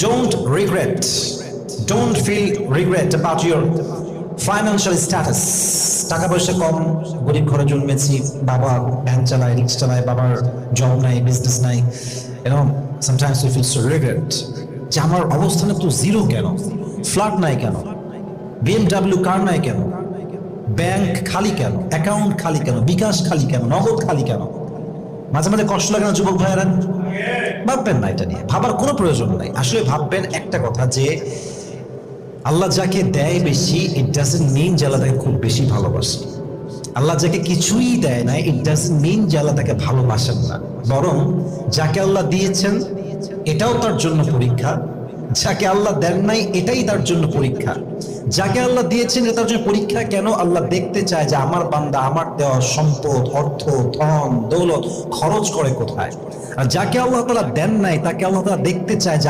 Don't regret. Don't feel regret about your financial status. টাকা পয়সা কম, গরিব ঘরে জন্মেছি, বাবা ভ্যান চালায়, রিক্সা চালায়, বাবার জব নাই, বিজনেস নাই, sometimes we feel so regret যে আমার অবস্থানে তো জিরো কেন, ফ্ল্যাট নাই কেন, বিএমডব্লিউ কার নাই কেন, ব্যাংক খালি কেন, অ্যাকাউন্ট খালি কেন, বিকাশ খালি কেন, নগদ খালি কেন। মাঝে মাঝে কষ্ট লাগে না যুবক ভাইয়েরা? ভাববেন না এটা নিয়ে, ভাবার কোনো প্রয়োজন নাই। আসলে ভাববেন একটা কথা, যে আল্লাহ যাকে দেয় বেশি, ইট ডাজন্ট মিন যে আল্লাহ তাকে খুব বেশি ভালোবাসে। আল্লাহ যাকে কিছুই দেয় না, ইট ডাজন্ট মিন যে আল্লাহ তাকে ভালোবাসেন না। বরং যাকে আল্লাহ দিয়েছেন এটাও তার জন্য পরীক্ষা, যাকে আল্লাহ দেন নাই এটাই তার জন্য পরীক্ষা। যাকে আল্লাহ দিয়েছেন এটা তার জন্য পরীক্ষা। কেন? আল্লাহ দেখতে চায় যে আমার বান্দা আমার দেওয়া সম্পদ, অর্থ, ধন, দৌলত খরচ করে কোথায়। আর যাকে আল্লাহ তাআলা দেন নাই তাকে আল্লাহ তাআলা দেখতে চায় যে